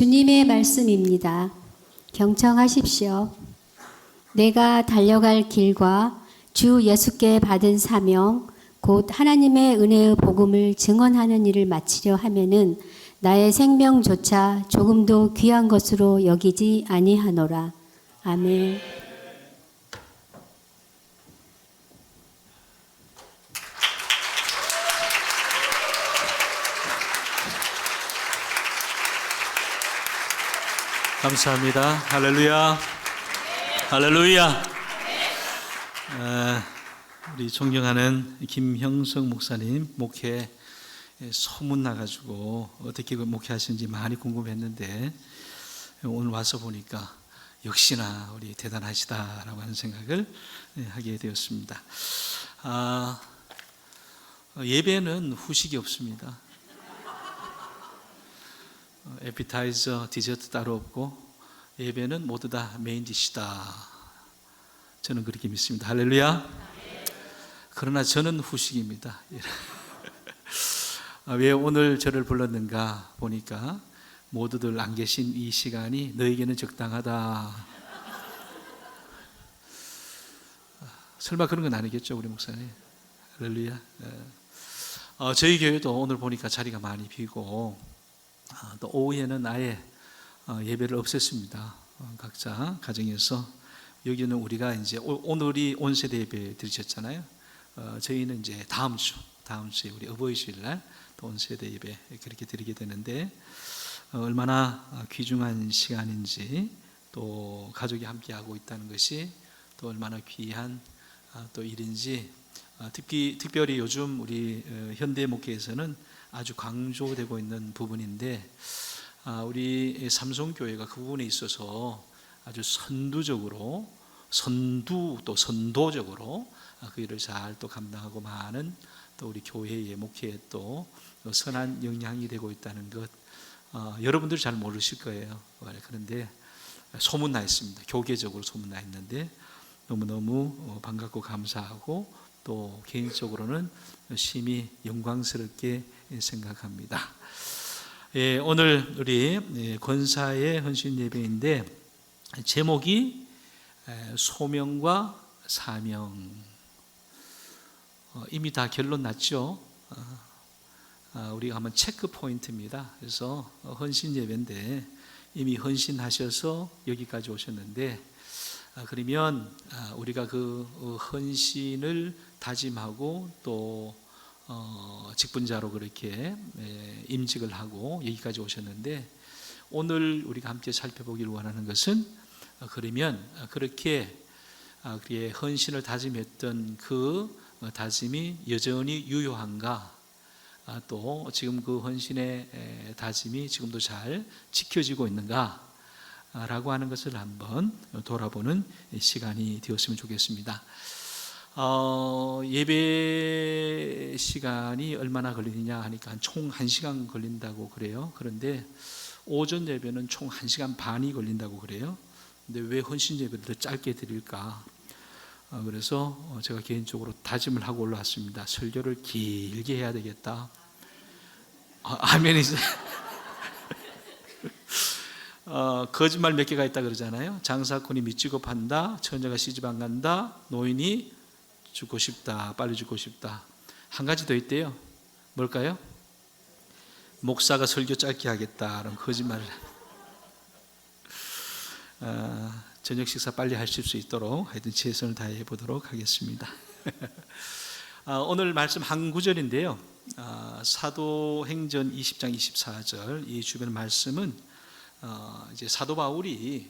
주님의 말씀입니다. 경청하십시오. 내가 달려갈 길과 주 예수께 받은 사명, 곧 하나님의 은혜의 복음을 증언하는 일을 마치려 하면은 나의 생명조차 조금도 귀한 것으로 여기지 아니하노라. 아멘. 감사합니다. 할렐루야. 할렐루야. 우리 존경하는 김형석 목사님 목회 소문 나가지고 어떻게 목회하시는지 많이 궁금했는데 오늘 와서 보니까 역시나 우리 대단하시다라고 하는 생각을 하게 되었습니다. 예배는 후식이 없습니다. 에피타이저, 디저트 따로 없고 예배는 모두 다 메인 디시다. 저는 그렇게 믿습니다. 할렐루야. 그러나 저는 후식입니다. 왜 오늘 저를 불렀는가 보니까 모두들 안 계신 이 시간이 너에게는 적당하다. 설마 그런 건 아니겠죠, 우리 목사님? 할렐루야. 저희 교회도 오늘 보니까 자리가 많이 비고 또 오후에는 아예 예배를 없앴습니다. 각자 가정에서. 여기는 우리가 이제 오늘이 온세대 예배 드리셨잖아요. 저희는 이제 다음 주에 우리 어버이 주일날 또 온세대 예배 그렇게 드리게 되는데 얼마나 귀중한 시간인지 또 가족이 함께하고 있다는 것이 또 얼마나 귀한 또 일인지 특별히 요즘 우리 현대 목회에서는 아주 강조되고 있는 부분인데 우리 삼성교회가 그 부분에 있어서 아주 선도적으로 그 일을 잘 또 감당하고 많은 또 우리 교회의 목회에 또 선한 영향이 되고 있다는 것 여러분들 잘 모르실 거예요. 그런데 소문나 있습니다. 교계적으로 소문나 있는데 너무너무 반갑고 감사하고 또 개인적으로는 심히 영광스럽게 생각합니다. 오늘 우리 권사의 헌신 예배인데 제목이 소명과 사명. 이미 다 결론 났죠. 우리가 한번 체크 포인트입니다. 그래서 헌신 예배인데 이미 헌신하셔서 여기까지 오셨는데 그러면 우리가 그 헌신을 다짐하고 또 직분자로 그렇게 임직을 하고 여기까지 오셨는데 오늘 우리가 함께 살펴보기를 원하는 것은 그러면 그렇게 헌신을 다짐했던 그 다짐이 여전히 유효한가, 또 지금 그 헌신의 다짐이 지금도 잘 지켜지고 있는가 라고 하는 것을 한번 돌아보는 시간이 되었으면 좋겠습니다. 예배 시간이 얼마나 걸리느냐 하니까 총 1시간 걸린다고 그래요. 그런데 오전 예배는 총 1시간 반이 걸린다고 그래요. 근데 왜 헌신 예배를 더 짧게 드릴까? 그래서 제가 개인적으로 다짐을 하고 올라왔습니다. 설교를 길게 해야 되겠다. 아멘이죠. 거짓말 몇 개가 있다 그러잖아요. 장사꾼이 미치고 판다, 처녀가 시집 안 간다, 노인이 죽고 싶다, 빨리 죽고 싶다. 한 가지 더 있대요. 뭘까요? 목사가 설교 짧게 하겠다. 그런 거짓말을. 저녁 식사 빨리 하실 수 있도록 하여튼 최선을 다해 보도록 하겠습니다. 오늘 말씀 한 구절인데요. 사도행전 20장 24절 이 주변 말씀은 이제 사도 바울이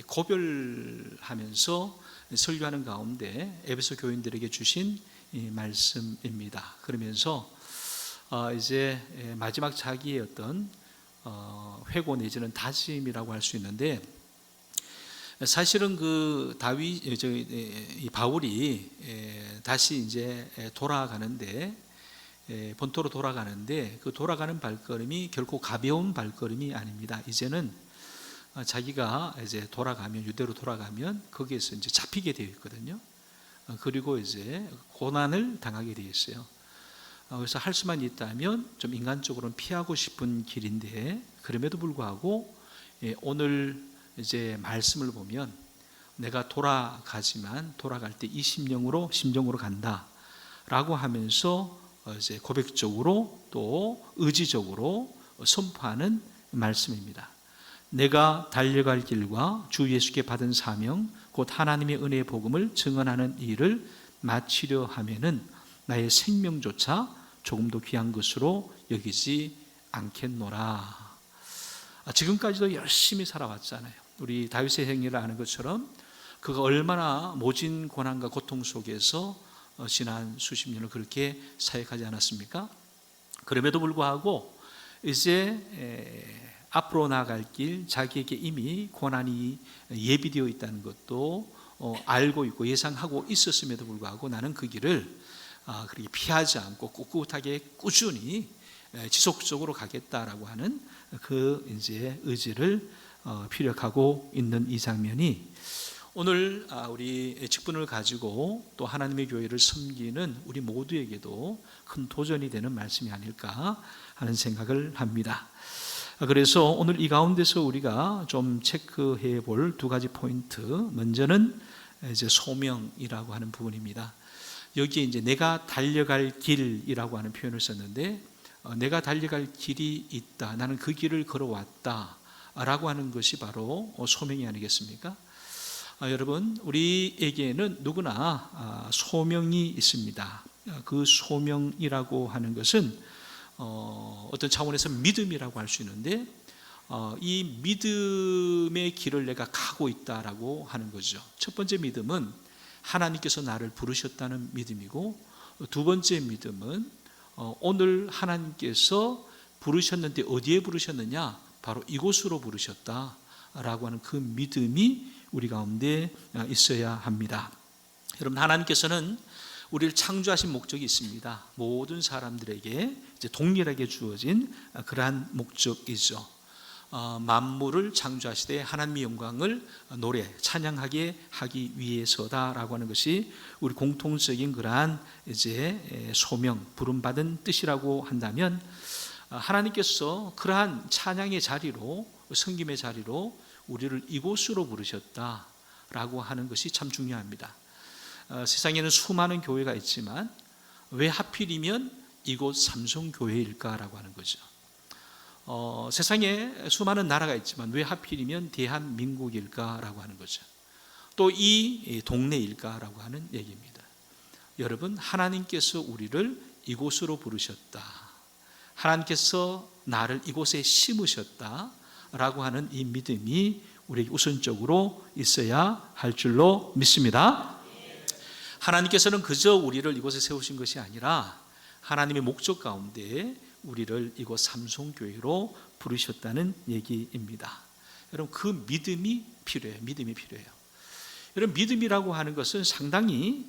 고별하면서 설교하는 가운데 에베소 교인들에게 주신 이 말씀입니다. 그러면서 이제 마지막 자기의 어떤 회고 내지는 다짐이라고 할 수 있는데 사실은 그 이 바울이 다시 이제 돌아가는데 본토로 돌아가는데 그 돌아가는 발걸음이 결코 가벼운 발걸음이 아닙니다. 이제는 자기가 이제 돌아가면 유대로 돌아가면 거기에서 이제 잡히게 되어 있거든요. 그리고 이제 고난을 당하게 되어 있어요. 그래서 할 수만 있다면 좀 인간적으로는 피하고 싶은 길인데, 그럼에도 불구하고 오늘 이제 말씀을 보면 내가 돌아가지만 돌아갈 때 이 심령으로 간다라고 하면서 이제 고백적으로 또 의지적으로 선포하는 말씀입니다. 내가 달려갈 길과 주 예수께 받은 사명 곧 하나님의 은혜의 복음을 증언하는 일을 마치려 하면은 나의 생명조차 조금도 귀한 것으로 여기지 않겠노라. 지금까지도 열심히 살아왔잖아요. 우리 다윗의 행위를 아는 것처럼 그가 얼마나 모진 고난과 고통 속에서 지난 수십 년을 그렇게 사역하지 않았습니까? 그럼에도 불구하고 이제 앞으로 나아갈 길, 자기에게 이미 고난이 예비되어 있다는 것도 알고 있고 예상하고 있었음에도 불구하고 나는 그 길을 그렇게 피하지 않고 꿋꿋하게 꾸준히 지속적으로 가겠다라고 하는 그 이제 의지를 피력하고 있는 이 장면이 오늘 우리 직분을 가지고 또 하나님의 교회를 섬기는 우리 모두에게도 큰 도전이 되는 말씀이 아닐까 하는 생각을 합니다. 그래서 오늘 이 가운데서 우리가 좀 체크해 볼 두 가지 포인트, 먼저는 이제 소명이라고 하는 부분입니다. 여기에 이제 내가 달려갈 길이라고 하는 표현을 썼는데, 내가 달려갈 길이 있다, 나는 그 길을 걸어왔다 라고 하는 것이 바로 소명이 아니겠습니까? 여러분, 우리에게는 누구나 소명이 있습니다. 그 소명이라고 하는 것은 어떤 차원에서 믿음이라고 할 수 있는데, 이 믿음의 길을 내가 가고 있다라고 하는 거죠. 첫 번째 믿음은 하나님께서 나를 부르셨다는 믿음이고, 두 번째 믿음은 오늘 하나님께서 부르셨는데 어디에 부르셨느냐? 바로 이곳으로 부르셨다라고 하는 그 믿음이 우리 가운데 있어야 합니다. 여러분, 하나님께서는 우리를 창조하신 목적이 있습니다. 모든 사람들에게 이제 동일하게 주어진 그러한 목적이죠. 만물을 창조하시되 하나님의 영광을 노래, 찬양하게 하기 위해서다라고 하는 것이 우리 공통적인 그러한 이제 소명, 부름받은 뜻이라고 한다면, 하나님께서 그러한 찬양의 자리로, 섬김의 자리로 우리를 이곳으로 부르셨다라고 하는 것이 참 중요합니다. 세상에는 수많은 교회가 있지만 왜 하필이면 이곳 삼성교회일까라고 하는 거죠. 세상에 수많은 나라가 있지만 왜 하필이면 대한민국일까라고 하는 거죠. 또 이 동네일까라고 하는 얘기입니다. 여러분, 하나님께서 우리를 이곳으로 부르셨다, 하나님께서 나를 이곳에 심으셨다라고 하는 이 믿음이 우리에게 우선적으로 있어야 할 줄로 믿습니다. 하나님께서는 그저 우리를 이곳에 세우신 것이 아니라 하나님의 목적 가운데 우리를 이곳 삼성교회로 부르셨다는 얘기입니다. 여러분, 그 믿음이 필요해요. 믿음이 필요해요. 여러분, 믿음이라고 하는 것은 상당히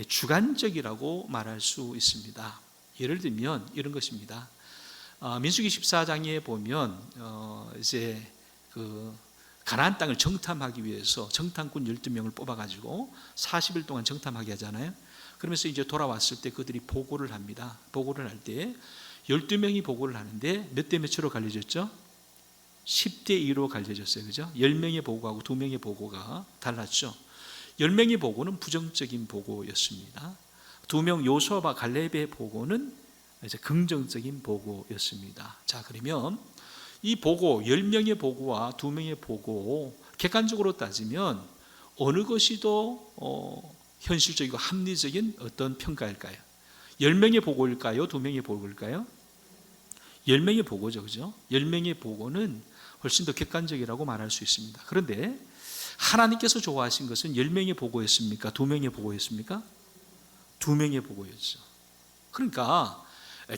주관적이라고 말할 수 있습니다. 예를 들면 이런 것입니다. 민수기 14장에 보면 이제 그 가나안 땅을 정탐하기 위해서 정탐꾼 12명을 뽑아가지고 40일 동안 정탐하게 하잖아요. 그러면서 이제 돌아왔을 때 그들이 보고를 합니다. 보고를 할 때 12명이 보고를 하는데 몇 대 몇으로 갈려졌죠? 10대 2로 갈려졌어요. 그죠? 10명의 보고하고 2명의 보고가 달랐죠. 10명의 보고는 부정적인 보고였습니다. 2명 요수아와 갈렙의 보고는 이제 긍정적인 보고였습니다. 자, 그러면 이 보고, 10명의 보고와 2명의 보고, 객관적으로 따지면 어느 것이 더 현실적이고 합리적인 어떤 평가일까요? 10명의 보고일까요? 2명의 보고일까요? 10명의 보고죠. 그죠? 10명의 보고는 훨씬 더 객관적이라고 말할 수 있습니다. 그런데 하나님께서 좋아하신 것은 10명의 보고였습니까? 2명의 보고였습니까? 2명의 보고였죠. 그러니까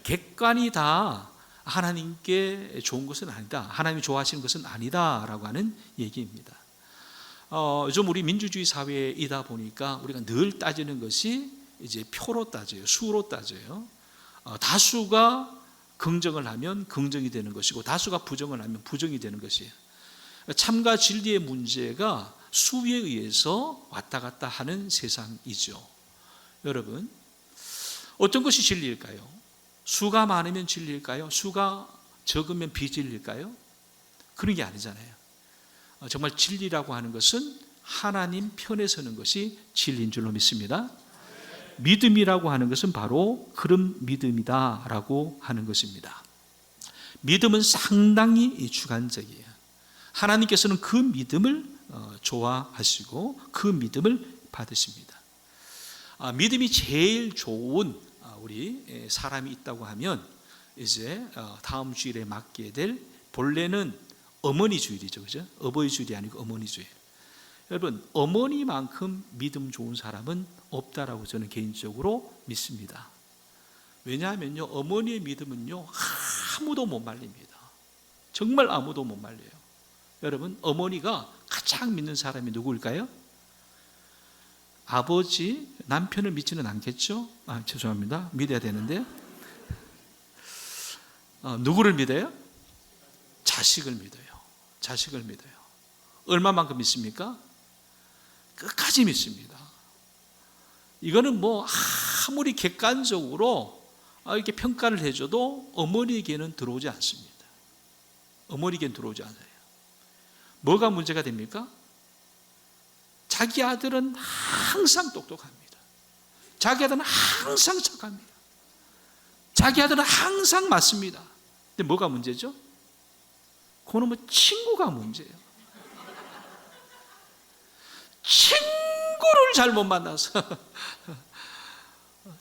객관이 다 하나님께 좋은 것은 아니다, 하나님이 좋아하시는 것은 아니다라고 하는 얘기입니다. 요즘 우리 민주주의 사회이다 보니까 우리가 늘 따지는 것이 이제 표로 따져요. 수로 따져요. 다수가 긍정을 하면 긍정이 되는 것이고 다수가 부정을 하면 부정이 되는 것이에요. 참과 진리의 문제가 수에 의해서 왔다 갔다 하는 세상이죠. 여러분, 어떤 것이 진리일까요? 수가 많으면 진리일까요? 수가 적으면 비진리일까요? 그런 게 아니잖아요. 정말 진리라고 하는 것은 하나님 편에 서는 것이 진리인 줄로 믿습니다. 믿음이라고 하는 것은 바로 그런 믿음이다라고 하는 것입니다. 믿음은 상당히 주관적이에요. 하나님께서는 그 믿음을 좋아하시고 그 믿음을 받으십니다. 믿음이 제일 좋은 우리 사람이 있다고 하면 이제 다음 주일에 맡게 될, 본래는 어머니 주일이죠, 그죠? 어버이 주일이 아니고 어머니 주일. 여러분, 어머니만큼 믿음 좋은 사람은 없다라고 저는 개인적으로 믿습니다. 왜냐하면요, 어머니의 믿음은요, 아무도 못 말립니다. 정말 아무도 못 말려요. 여러분, 어머니가 가장 믿는 사람이 누구일까요? 아버지, 남편을 믿지는 않겠죠? 죄송합니다. 믿어야 되는데. 누구를 믿어요? 자식을 믿어요. 자식을 믿어요. 얼마만큼 믿습니까? 끝까지 믿습니다. 이거는 뭐 아무리 객관적으로 이렇게 평가를 해줘도 어머니에게는 들어오지 않습니다. 어머니에게는 들어오지 않아요. 뭐가 문제가 됩니까? 자기 아들은 항상 똑똑합니다. 자기 아들은 항상 착합니다. 자기 아들은 항상 맞습니다. 근데 뭐가 문제죠? 그놈의 친구가 문제예요. 친구를 잘못 만나서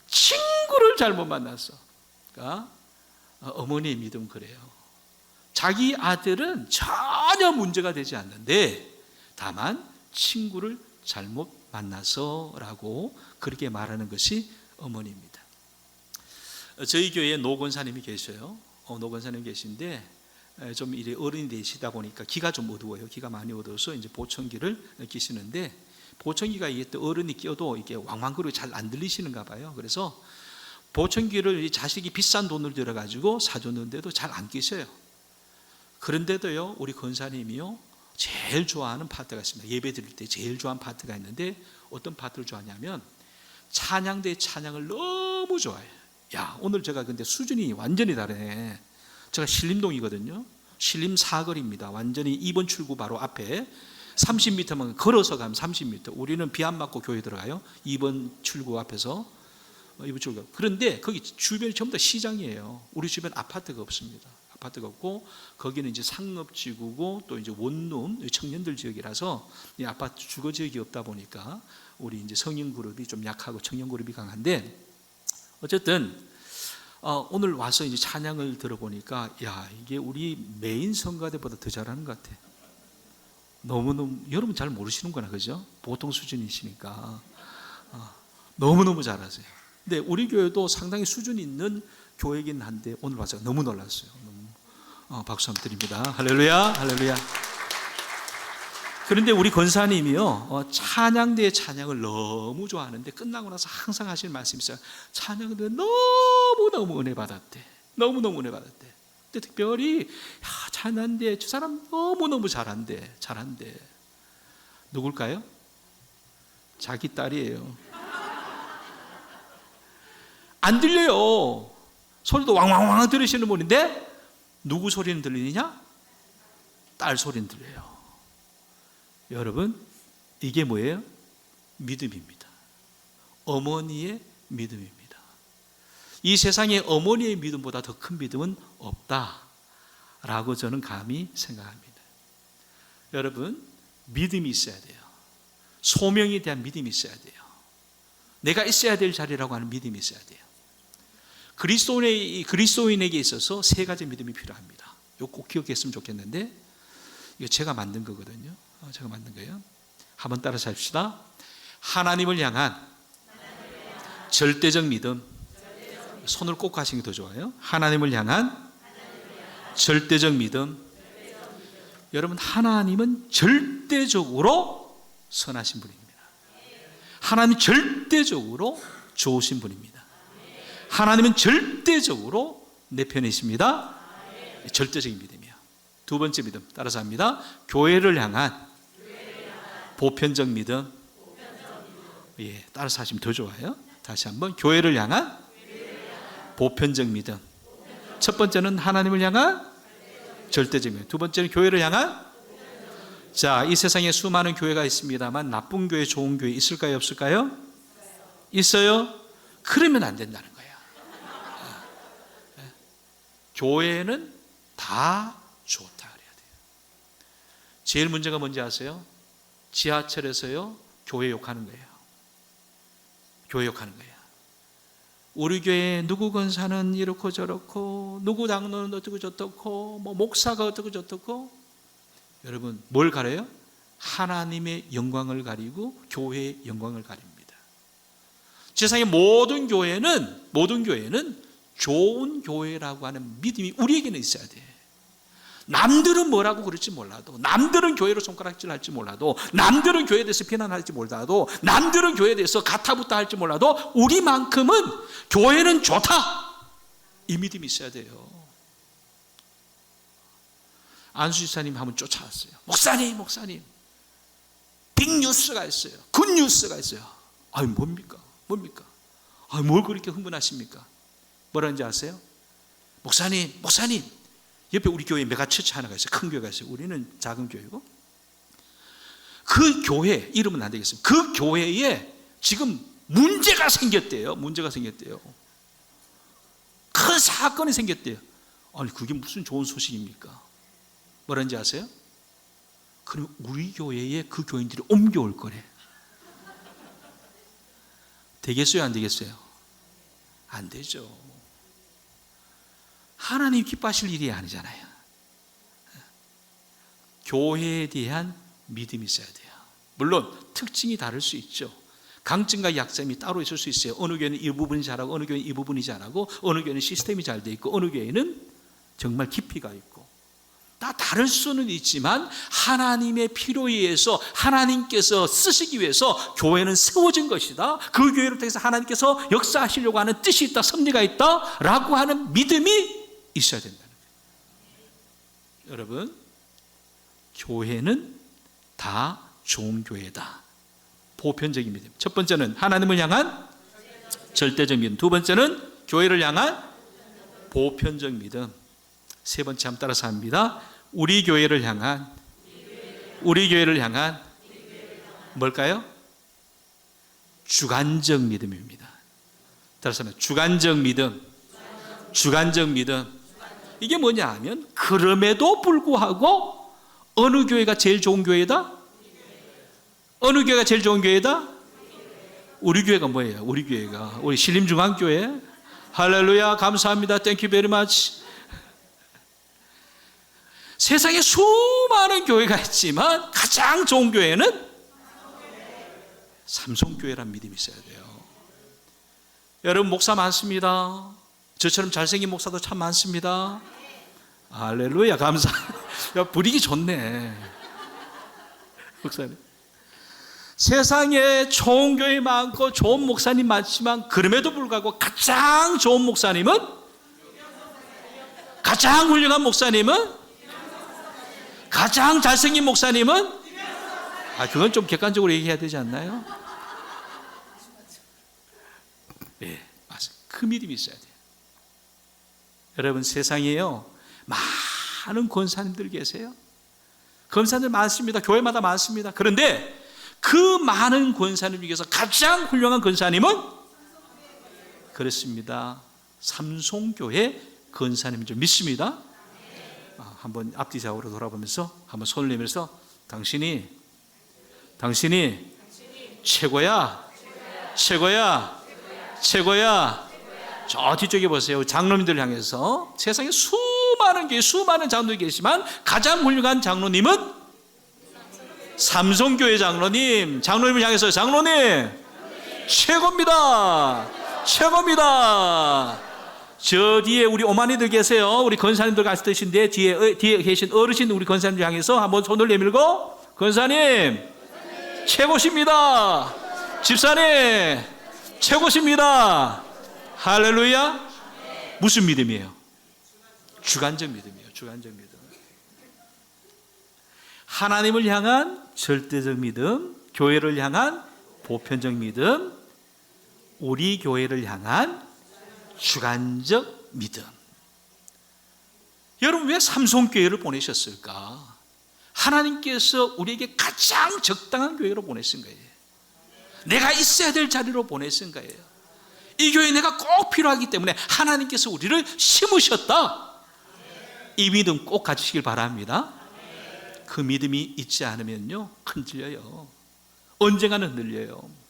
친구를 잘못 만나서. 그러니까 어머니의 믿음 그래요. 자기 아들은 전혀 문제가 되지 않는데 다만 친구를 잘못 만나서라고 그렇게 말하는 것이 어머니입니다. 저희 교회에 노 권사님이 계셔요. 노 권사님 계신데 좀 이래 어른이 되시다 보니까 귀가 좀 어두워요. 귀가 많이 어두워서 이제 보청기를 끼시는데, 보청기가 이게 또 어른이 끼어도 이게 왕왕거리고 잘 안 들리시는가 봐요. 그래서 보청기를 자식이 비싼 돈을 들여 가지고 사줬는데도 잘 안 끼셔요. 그런데도요, 우리 권사님이요, 제일 좋아하는 파트가 있습니다. 예배 드릴 때 제일 좋아하는 파트가 있는데, 어떤 파트를 좋아하냐면 찬양대 찬양을 너무 좋아해요. 야, 오늘 제가 근데 수준이 완전히 다르네. 제가 신림동이거든요. 신림 사거리입니다. 완전히 2번 출구 바로 앞에 30m만 걸어서 가면 30m. 우리는 비 안 맞고 교회 들어가요. 2번 출구 앞에서 2번 출구. 그런데 거기 주변이 전부 다 시장이에요. 우리 주변 아파트가 없습니다. 아파트가 없고 거기는 이제 상업지구고 또 이제 원룸 청년들 지역이라서 이 아파트 주거 지역이 없다 보니까 우리 이제 성인 그룹이 좀 약하고 청년 그룹이 강한데, 어쨌든 오늘 와서 이제 찬양을 들어보니까 야, 이게 우리 메인 성가대보다 더 잘하는 것 같아. 너무너무, 여러분 잘 모르시는구나, 그죠? 보통 수준이시니까 너무너무 잘하세요. 근데 우리 교회도 상당히 수준 있는 교회이긴 한데 오늘 와서 너무 놀랐어요. 너무 박수 한번 드립니다. 할렐루야, 할렐루야. 그런데 우리 권사님이요, 찬양대의 찬양을 너무 좋아하는데 끝나고 나서 항상 하시는 말씀이 있어요. 찬양을 너무너무 은혜 받았대. 너무너무 은혜 받았대. 근데 특별히 찬양대 저 사람 너무너무 잘한대. 누굴까요? 자기 딸이에요. 안 들려요. 소리도 왕왕왕 들으시는 분인데 누구 소리는 들리느냐? 딸 소리는 들려요. 여러분, 이게 뭐예요? 믿음입니다. 어머니의 믿음입니다. 이 세상에 어머니의 믿음보다 더 큰 믿음은 없다라고 저는 감히 생각합니다. 여러분, 믿음이 있어야 돼요. 소명에 대한 믿음이 있어야 돼요. 내가 있어야 될 자리라고 하는 믿음이 있어야 돼요. 그리스도인에게 있어서 세 가지 믿음이 필요합니다. 이거 꼭 기억했으면 좋겠는데, 이거 제가 만든 거거든요. 제가 만든 거예요. 한번 따라서 합시다. 하나님을 향한 절대적 믿음. 손을 꼭 하시는 게 더 좋아요. 하나님을 향한 절대적 믿음. 여러분, 하나님은 절대적으로 선하신 분입니다. 하나님은 절대적으로 좋으신 분입니다. 하나님은 절대적으로 내 편에 있습니다. 절대적인 믿음이에요. 두 번째 믿음 따라서 합니다. 교회를 향한 보편적 믿음. 따라서 하시면 더 좋아요. 다시 한번, 교회를 향한 보편적 믿음. 첫 번째는 하나님을 향한 절대적 믿음. 두 번째는 교회를 향한. 자, 이 세상에 수많은 교회가 있습니다만 나쁜 교회, 좋은 교회 있을까요, 없을까요? 있어요? 그러면 안 된다는 거예요. 교회는 다 좋다 그래야 돼요. 제일 문제가 뭔지 아세요? 지하철에서요, 교회 욕하는 거예요. 교회 욕하는 거예요. 우리 교회 누구 권사는 이렇고 저렇고, 누구 장로는 어떻고 저렇고, 뭐 목사가 어떻고 저렇고. 여러분, 뭘 가려요? 하나님의 영광을 가리고 교회의 영광을 가립니다. 세상의 모든 교회는 좋은 교회라고 하는 믿음이 우리에게는 있어야 돼. 남들은 뭐라고 그럴지 몰라도, 남들은 교회로 손가락질 할지 몰라도, 남들은 교회에 대해서 비난할지 몰라도, 남들은 교회에 대해서 가타부타 할지 몰라도 우리만큼은 교회는 좋다, 이 믿음이 있어야 돼요. 안수 지사님 한번 쫓아왔어요. 목사님 빅뉴스가 있어요. 굿뉴스가 있어요. 아니 뭡니까? 아니 뭘 그렇게 흥분하십니까? 뭐라는지 아세요? 목사님 옆에 우리 교회 메가처치 하나가 있어요. 큰 교회가 있어요. 우리는 작은 교회고, 그 교회 이름은 안 되겠습니다. 그 교회에 지금 문제가 생겼대요. 큰 사건이 생겼대요. 아니 그게 무슨 좋은 소식입니까? 뭐라는지 아세요? 그럼 우리 교회에 그 교인들이 옮겨올 거래. 되겠어요, 안 되겠어요? 안 되죠. 하나님 기뻐하실 일이 아니잖아요. 교회에 대한 믿음이 있어야 돼요. 물론 특징이 다를 수 있죠. 강점과 약점이 따로 있을 수 있어요. 어느 교회는 이 부분이 잘하고, 어느 교회는 이 부분이 잘하고, 어느 교회는 시스템이 잘 돼 있고, 어느 교회는 정말 깊이가 있고, 다 다를 수는 있지만 하나님의 필요에 의해서 하나님께서 쓰시기 위해서 교회는 세워진 것이다. 그 교회를 통해서 하나님께서 역사하시려고 하는 뜻이 있다, 섭리가 있다 라고 하는 믿음이 있어야 된다는 거예요. 여러분, 교회는 다 좋은 교회다. 보편적인 믿음. 첫 번째는 하나님을 향한 절대적 믿음. 두 번째는 교회를 향한 보편적 믿음. 세 번째 한번 따라서 합니다. 우리 교회를 향한 뭘까요? 주관적 믿음입니다. 따라서 주관적 믿음. 이게 뭐냐 하면, 그럼에도 불구하고 어느 교회가 제일 좋은 교회다? 어느 교회가 제일 좋은 교회다? 우리 교회가 뭐예요? 우리 신림중앙교회. 할렐루야, 감사합니다. 땡큐 베리 마치. 세상에 수많은 교회가 있지만 가장 좋은 교회는 삼성교회란 믿음이 있어야 돼요. 여러분, 목사 많습니다. 저처럼 잘생긴 목사도 참 많습니다. 할렐루야, 감사. 야, 분위기 좋네. 목사님, 세상에 좋은 교회 많고 좋은 목사님 많지만 그럼에도 불구하고 가장 좋은 목사님은, 가장 훌륭한 목사님은, 가장 잘생긴 목사님은, 그건 좀 객관적으로 얘기해야 되지 않나요? 네, 맞습니다. 그 믿음이 있어야 돼요. 여러분, 세상에요 많은 권사님들 계세요. 권사님들 많습니다. 교회마다 많습니다. 그런데 그 많은 권사님 중에서 가장 훌륭한 권사님은, 그렇습니다, 삼송교회 권사님인 줄 믿습니다. 한번 앞뒤 좌우로 돌아보면서 한번 손을 내밀어서 당신이 최고야. 저 뒤쪽에 보세요. 장로님들 향해서. 세상에 수많은 교회, 수많은 장로님이 계시지만 가장 훌륭한 장로님은 삼성교회 장로님. 장로님을 향해서, 장로님 최고입니다. 저 뒤에 우리 오마니들 계세요. 우리 권사님들 같으신데 뒤에 계신 어르신 우리 권사님들 향해서 한번 손을 내밀고, 권사님 최고십니다. 집사님 최고십니다. 할렐루야. 무슨 믿음이에요? 주관적 믿음이에요. 하나님을 향한 절대적 믿음, 교회를 향한 보편적 믿음, 우리 교회를 향한 주관적 믿음. 여러분, 왜 삼손교회를 보내셨을까? 하나님께서 우리에게 가장 적당한 교회로 보내신 거예요. 내가 있어야 될 자리로 보내신 거예요. 이 교회 내가 꼭 필요하기 때문에 하나님께서 우리를 심으셨다. 이 믿음 꼭 가지시길 바랍니다. 그 믿음이 있지 않으면요, 흔들려요. 언젠가는 흔들려요.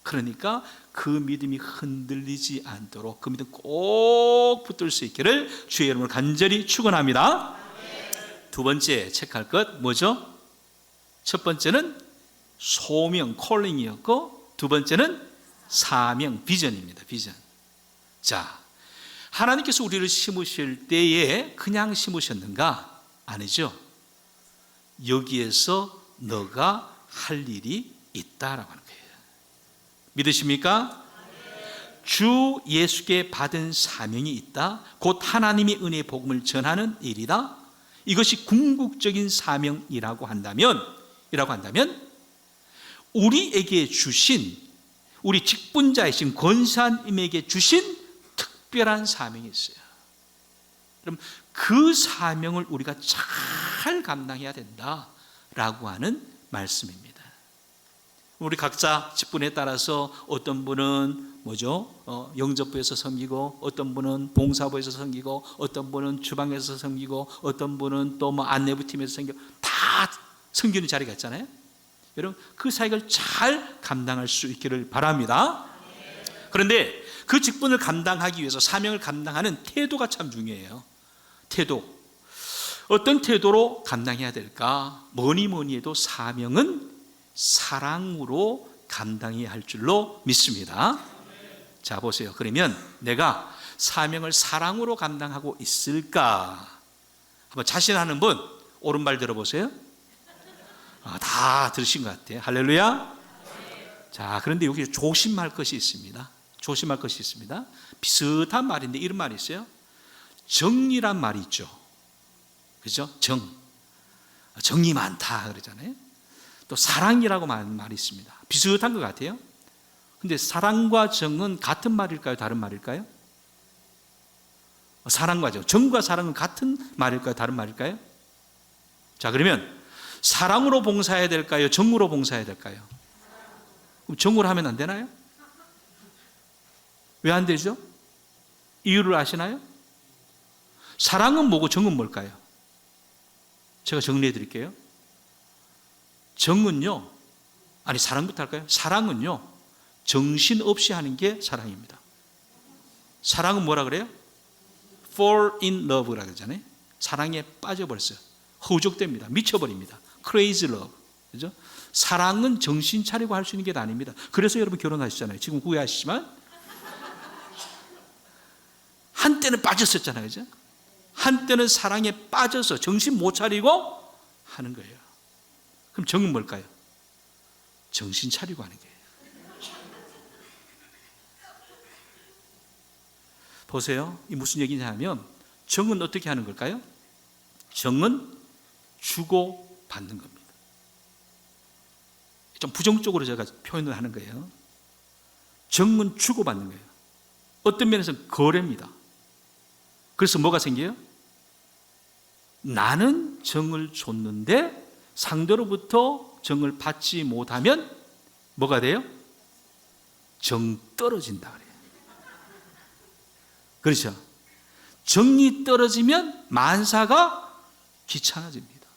그러니까 그 믿음이 흔들리지 않도록 그 믿음 꼭 붙들 수 있기를 주의 이름으로 간절히 축원합니다. 두 번째 체크할 것 뭐죠? 첫 번째는 소명, 콜링이었고, 두 번째는 사명, 비전입니다. 비전. 자, 하나님께서 우리를 심으실 때에 그냥 심으셨는가? 아니죠. 여기에서 너가 할 일이 있다라고 하는 거예요. 믿으십니까? 주 예수께 받은 사명이 있다. 곧 하나님의 은혜의 복음을 전하는 일이다. 이것이 궁극적인 사명이라고 한다면 우리에게 주신, 우리 직분자이신 권사님에게 주신 특별한 사명이 있어요. 그럼 그 사명을 우리가 잘 감당해야 된다라고 하는 말씀입니다. 우리 각자 직분에 따라서 어떤 분은 영접부에서 섬기고, 어떤 분은 봉사부에서 섬기고, 어떤 분은 주방에서 섬기고, 어떤 분은 또 안내부 팀에서 섬기고, 다 섬기는 자리가 있잖아요. 여러분, 그 사역을 잘 감당할 수 있기를 바랍니다. 그런데 그 직분을 감당하기 위해서, 사명을 감당하는 태도가 참 중요해요. 태도. 어떤 태도로 감당해야 될까? 뭐니 해도 사명은 사랑으로 감당해야 할 줄로 믿습니다. 자, 보세요. 그러면 내가 사명을 사랑으로 감당하고 있을까? 한번 자신하는 분 오른발 들어보세요. 다 들으신 것 같아요. 할렐루야. 자, 그런데 여기 조심할 것이 있습니다. 조심할 것이 있습니다. 비슷한 말인데 이런 말이 있어요. 정이란 말이 있죠. 그죠? 정이 많다 그러잖아요. 또 사랑이라고 하는 말이 있습니다. 비슷한 것 같아요. 근데 사랑과 정은 같은 말일까요? 다른 말일까요? 사랑과 정과 사랑은 같은 말일까요? 다른 말일까요? 자, 그러면 사랑으로 봉사해야 될까요? 정으로 봉사해야 될까요? 그럼 정으로 하면 안 되나요? 왜 안 되죠? 이유를 아시나요? 사랑은 뭐고 정은 뭘까요? 제가 정리해 드릴게요. 정은요, 사랑부터 할까요? 사랑은요, 정신 없이 하는 게 사랑입니다. 사랑은 뭐라 그래요? fall in love라고 그러잖아요. 사랑에 빠져버렸어요. 허우적됩니다. 미쳐버립니다. crazy love. 그죠? 사랑은 정신 차리고 할 수 있는 게 아닙니다. 그래서 여러분 결혼하시잖아요. 지금 후회하시지만 한때는 빠졌었잖아요. 그죠? 한때는 사랑에 빠져서 정신 못 차리고 하는 거예요. 그럼 정은 뭘까요? 정신 차리고 하는 거예요. 보세요. 이 무슨 얘기냐 하면, 정은 어떻게 하는 걸까요? 정은 주고 받는 겁니다. 좀 부정적으로 제가 표현을 하는 거예요. 정은 주고 받는 거예요. 어떤 면에서는 거래입니다. 그래서 뭐가 생겨요? 나는 정을 줬는데 상대로부터 정을 받지 못하면 뭐가 돼요? 정 떨어진다 그래요. 그렇죠? 정이 떨어지면 만사가 귀찮아집니다.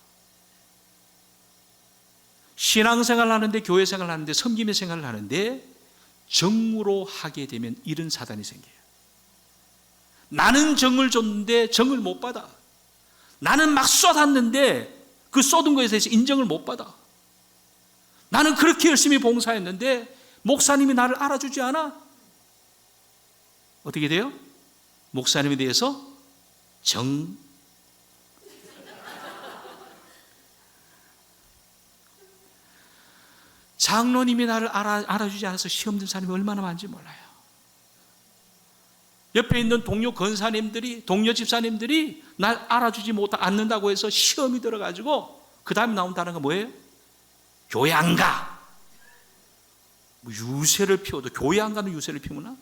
신앙생활을 하는데, 교회생활을 하는데, 섬김의 생활을 하는데 정으로 하게 되면 이런 사단이 생겨요. 나는 정을 줬는데 정을 못 받아. 나는 막 쏟았는데 그 쏟은 것에 대해서 인정을 못 받아. 나는 그렇게 열심히 봉사했는데 목사님이 나를 알아주지 않아. 어떻게 돼요? 목사님에 대해서 장로님이 나를 알아주지 않아서 시험 든 사람이 얼마나 많은지 몰라요. 옆에 있는 동료 권사님들이, 동료 집사님들이 날 알아주지 않는다고 해서 시험이 들어가지고 그 다음에 나온 단어가 뭐예요? 교회 안 가. 유세를 피워도 교회 안 가는 유세를 피우나?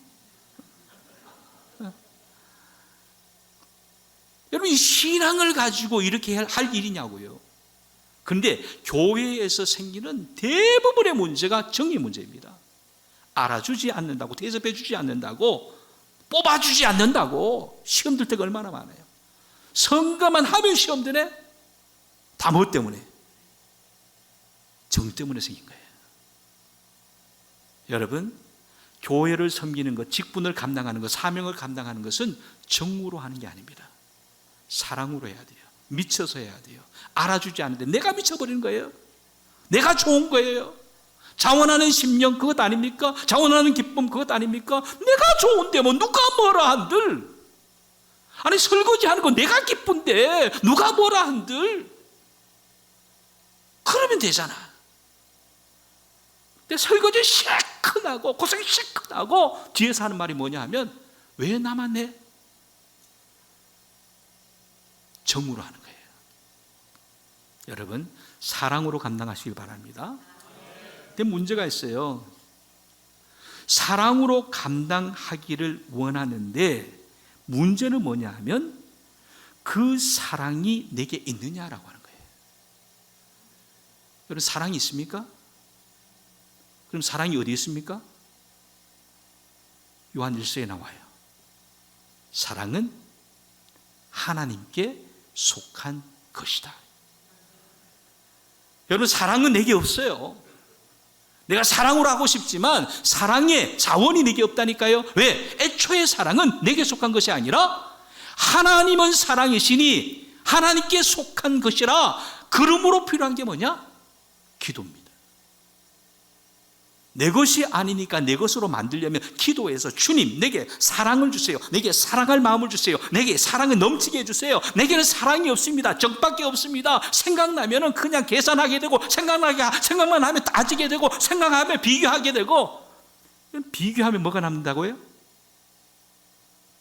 여러분, 이 신앙을 가지고 이렇게 할 일이냐고요. 그런데 교회에서 생기는 대부분의 문제가 정의 문제입니다. 알아주지 않는다고, 대접해주지 않는다고, 뽑아주지 않는다고 시험 들 때가 얼마나 많아요. 성가만 하면 시험 드네. 다 뭐 때문에? 정 때문에 생긴 거예요. 여러분, 교회를 섬기는 것, 직분을 감당하는 것, 사명을 감당하는 것은 정으로 하는 게 아닙니다. 사랑으로 해야 돼요. 미쳐서 해야 돼요. 알아주지 않는데 내가 미쳐버리는 거예요. 내가 좋은 거예요. 자원하는 심령 그것 아닙니까? 자원하는 기쁨 그것 아닙니까? 내가 좋은데 뭐 누가 뭐라 한들. 아니, 설거지하는 거 내가 기쁜데 누가 뭐라 한들. 그러면 되잖아. 근데 설거지 시큰하고 고생 시큰하고 뒤에서 하는 말이 뭐냐 하면, 왜 나만 해? 정으로 하는 거예요. 여러분, 사랑으로 감당하시길 바랍니다. 근데 문제가 있어요. 사랑으로 감당하기를 원하는데 문제는 뭐냐 하면, 그 사랑이 내게 있느냐라고 하는 거예요. 여러분, 사랑이 있습니까? 그럼 사랑이 어디 있습니까? 요한 1서에 나와요. 사랑은 하나님께 속한 것이다. 여러분, 사랑은 내게 없어요. 내가 사랑으로 하고 싶지만 사랑의 자원이 내게 없다니까요. 왜? 애초에 사랑은 내게 속한 것이 아니라 하나님은 사랑이시니 하나님께 속한 것이라. 그러므로 필요한 게 뭐냐? 기도입니다. 내 것이 아니니까 내 것으로 만들려면 기도해서, 주님 내게 사랑을 주세요. 내게 사랑할 마음을 주세요. 내게 사랑을 넘치게 해주세요. 내게는 사랑이 없습니다. 정밖에 없습니다. 생각나면 그냥 계산하게 되고, 생각만 하면 따지게 되고, 생각하면 비교하게 되고. 비교하면 뭐가 남는다고요?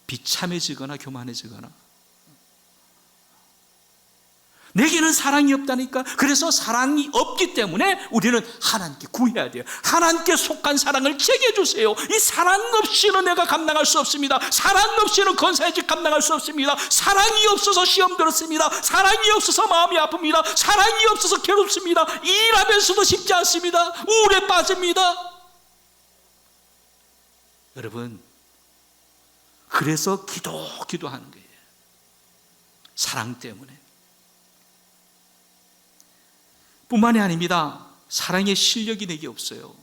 비참해지거나 교만해지거나. 내게는 사랑이 없다니까. 그래서 사랑이 없기 때문에 우리는 하나님께 구해야 돼요. 하나님께 속한 사랑을 제게 주세요. 이 사랑 없이는 내가 감당할 수 없습니다. 사랑 없이는 권사의직 감당할 수 없습니다. 사랑이 없어서 시험 들었습니다. 사랑이 없어서 마음이 아픕니다. 사랑이 없어서 괴롭습니다. 일하면서도 쉽지 않습니다. 우울에 빠집니다. 여러분, 그래서 기도하는 거예요. 사랑 때문에. 뿐만이 아닙니다. 사랑의 실력이 내게 없어요.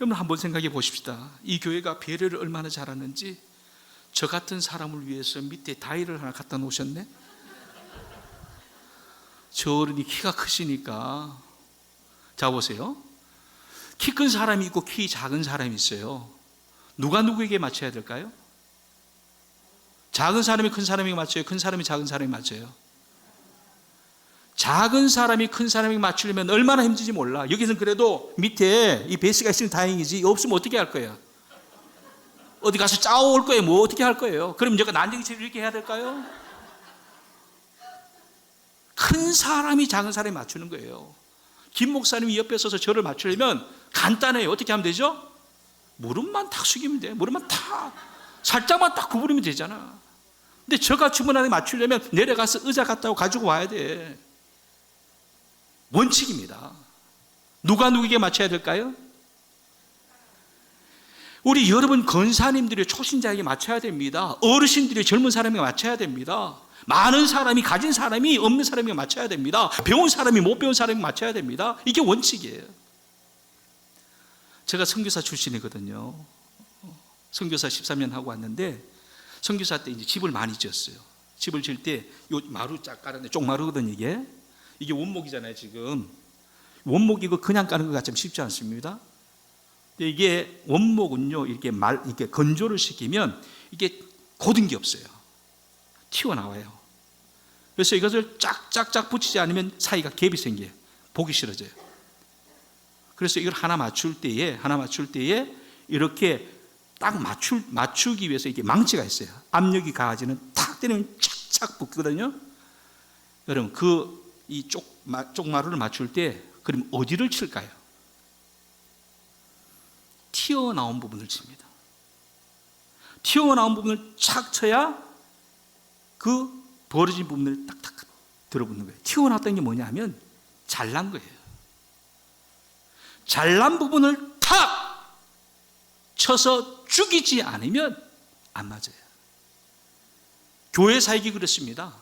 여러분, 한번 생각해 보십시다. 이 교회가 배려를 얼마나 잘하는지. 저 같은 사람을 위해서 밑에 다이를 하나 갖다 놓으셨네. 저 어른이 키가 크시니까. 자, 보세요. 키 큰 사람이 있고 키 작은 사람이 있어요. 누가 누구에게 맞춰야 될까요? 작은 사람이 큰 사람에게 맞춰요? 큰 사람이 작은 사람에게 맞춰요? 작은 사람이 큰 사람에게 맞추려면 얼마나 힘든지 몰라. 여기서는 그래도 밑에 이 베이스가 있으면 다행이지, 없으면 어떻게 할 거야? 어디 가서 짜올 거예요? 뭐 어떻게 할 거예요? 그럼 제가 난쟁이처럼 이렇게 해야 될까요? 큰 사람이 작은 사람에 맞추는 거예요. 김 목사님이 옆에 서서 저를 맞추려면 간단해요. 어떻게 하면 되죠? 무릎만 탁 숙이면 돼. 무릎만 탁, 살짝만 딱 구부리면 되잖아. 근데 저가 주문안에 맞추려면 내려가서 의자 갖다 가지고 와야 돼. 원칙입니다. 누가 누구에게 맞춰야 될까요? 우리 여러분 권사님들이 초신자에게 맞춰야 됩니다. 어르신들이 젊은 사람에게 맞춰야 됩니다. 많은 사람이 가진 사람이 없는 사람에게 맞춰야 됩니다. 배운 사람이 못 배운 사람에게 맞춰야 됩니다. 이게 원칙이에요. 제가 선교사 출신이거든요. 선교사 13년 하고 왔는데, 선교사 때 이제 집을 많이 지었어요. 집을 지을 때 요 마루 쫙 깔았는데, 쪽마루거든요. 이게 원목이잖아요. 지금 원목 이거 그냥 까는 것 같지만 쉽지 않습니다. 근데 이게 원목은요, 이렇게 건조를 시키면 이게 고든 게 없어요. 튀어나와요. 그래서 이것을 짝짝짝 붙이지 않으면 사이가 갭이 생겨요. 보기 싫어져요. 그래서 이걸 하나 맞출 때에 이렇게 딱 맞추기 위해서 이게 망치가 있어요. 압력이 가해지는, 탁 때리면 착착 붙거든요. 여러분, 이 쪽마루를 맞출 때 그럼 어디를 칠까요? 튀어나온 부분을 칩니다. 튀어나온 부분을 착 쳐야 그 벌어진 부분을 딱딱 들어붙는 거예요. 튀어나왔던 게 뭐냐면 잘난 거예요. 잘난 부분을 탁 쳐서 죽이지 않으면 안 맞아요. 교회 사역이 그렇습니다.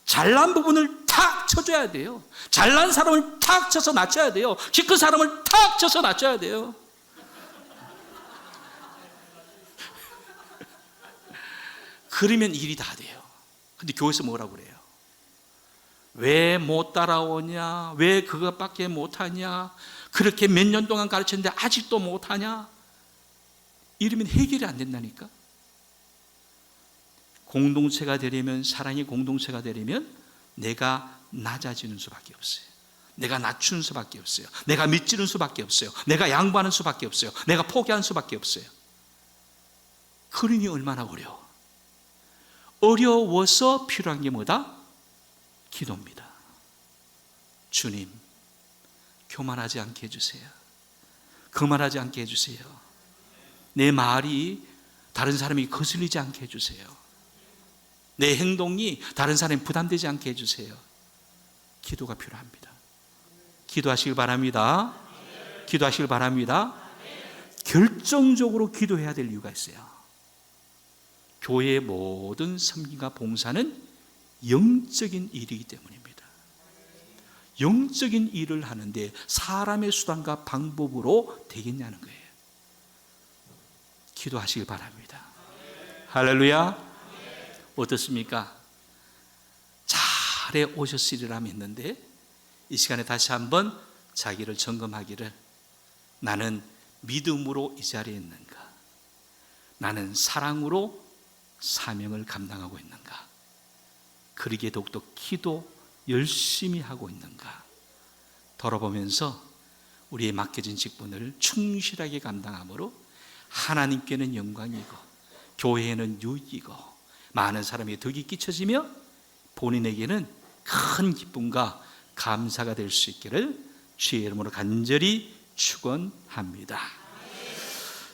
잘난 부분을 탁 쳐줘야 돼요. 잘난 사람을 탁 쳐서 낮춰야 돼요. 키 큰 사람을 탁 쳐서 낮춰야 돼요. 그러면 일이 다 돼요. 근데 교회에서 뭐라고 그래요? 왜 못 따라오냐? 왜 그것밖에 못하냐? 그렇게 몇 년 동안 가르쳤는데 아직도 못하냐? 이러면 해결이 안 된다니까. 공동체가 되려면, 사랑의 공동체가 되려면 내가 낮아지는 수밖에 없어요. 내가 낮추는 수밖에 없어요. 내가 밑지는 수밖에 없어요. 내가 양보하는 수밖에 없어요. 내가 포기하는 수밖에 없어요. 그러니 얼마나 어려워. 어려워서 필요한 게 뭐다? 기도입니다. 주님, 교만하지 않게 해주세요. 거만하지 않게 해주세요. 내 말이 다른 사람이 거슬리지 않게 해주세요. 내 행동이 다른 사람이 부담되지 않게 해주세요. 기도가 필요합니다. 기도하시길 바랍니다. 기도하시길 바랍니다. 결정적으로 기도해야 될 이유가 있어요. 교회의 모든 섬김과 봉사는 영적인 일이기 때문입니다. 영적인 일을 하는데 사람의 수단과 방법으로 되겠냐는 거예요. 기도하시길 바랍니다. 할렐루야. 어떻습니까? 잘해 오셨으리라 믿는데 이 시간에 다시 한번 자기를 점검하기를, 나는 믿음으로 이 자리에 있는가? 나는 사랑으로 사명을 감당하고 있는가? 그러기에 더욱더 기도 열심히 하고 있는가? 돌아보면서 우리의 맡겨진 직분을 충실하게 감당함으로 하나님께는 영광이고 교회에는 유익이고 많은 사람의 덕이 끼쳐지며 본인에게는 큰 기쁨과 감사가 될 수 있기를 주의 이름으로 간절히 축원합니다.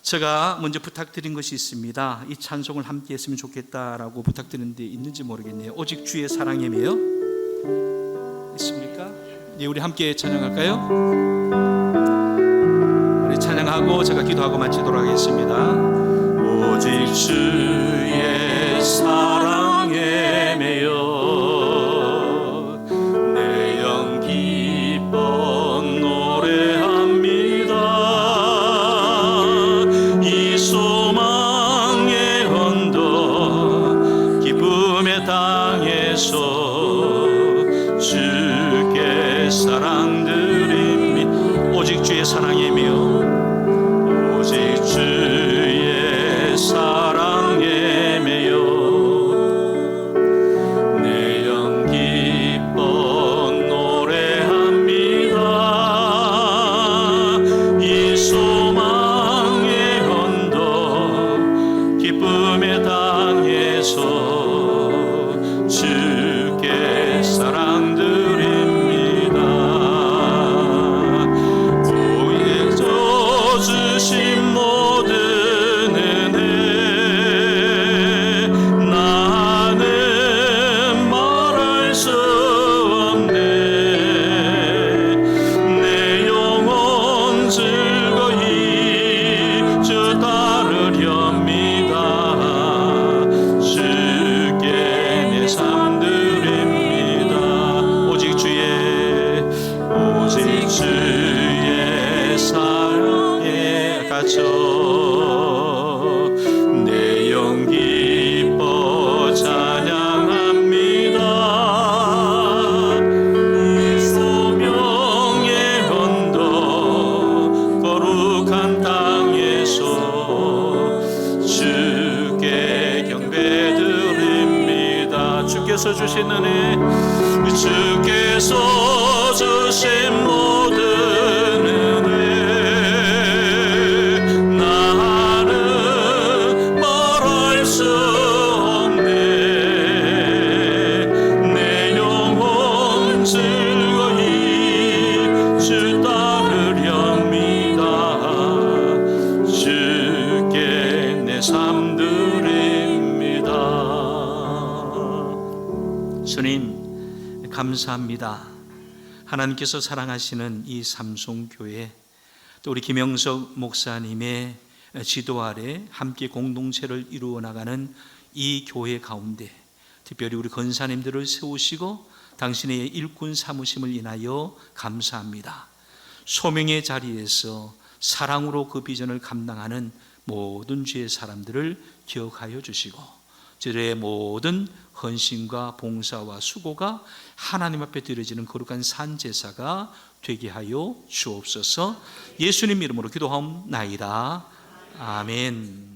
제가 먼저 부탁드린 것이 있습니다. 이 찬송을 함께 했으면 좋겠다라고 부탁드리는데 있는지 모르겠네요. 오직 주의 사랑이며 있습니까? 예, 우리 함께 찬양할까요? 우리 찬양하고 제가 기도하고 마치도록 하겠습니다. 오직 주의 사랑에 매여 내 영 기뻐 노래합니다. 이 소망의 언덕 기쁨의 땅에서 주께 사랑드립니다. 오직 주의 사랑이며 오직 주의 사랑에 매여 내 영 기뻐 노래합니다. 이 소망의 언덕 기쁨의 땅에서 주께 사랑드립니다. 보혜서 주신 모든 은혜 나는 말할 수 없네. 내 영혼 즐거이 주 따르렵니다. 주께 내 삶 드립니다. 오직 주의 사랑에 갇혀 내 영 기뻐 찬양합니다. 이 소명의 언덕 거룩한 땅에서 주께 경배드립니다. 주께서 주신 은혜, 주께서 주신 모든 은혜 나는 말할 수 없네. 내 영혼 즐거이 주 따르렵니다. 주께 내 삶 드립니다. 감사합니다. 하나님께서 사랑하시는 이 삼송교회, 또 우리 김영석 목사님의 지도 아래 함께 공동체를 이루어 나가는 이 교회 가운데 특별히 우리 권사님들을 세우시고 당신의 일꾼 삼으심을 인하여 감사합니다. 소명의 자리에서 사랑으로 그 비전을 감당하는 모든 주의 사람들을 기억하여 주시고 저들의 모든 헌신과 봉사와 수고가 하나님 앞에 드려지는 거룩한 산제사가 되게 하여 주옵소서. 예수님 이름으로 기도하옵나이다. 아멘.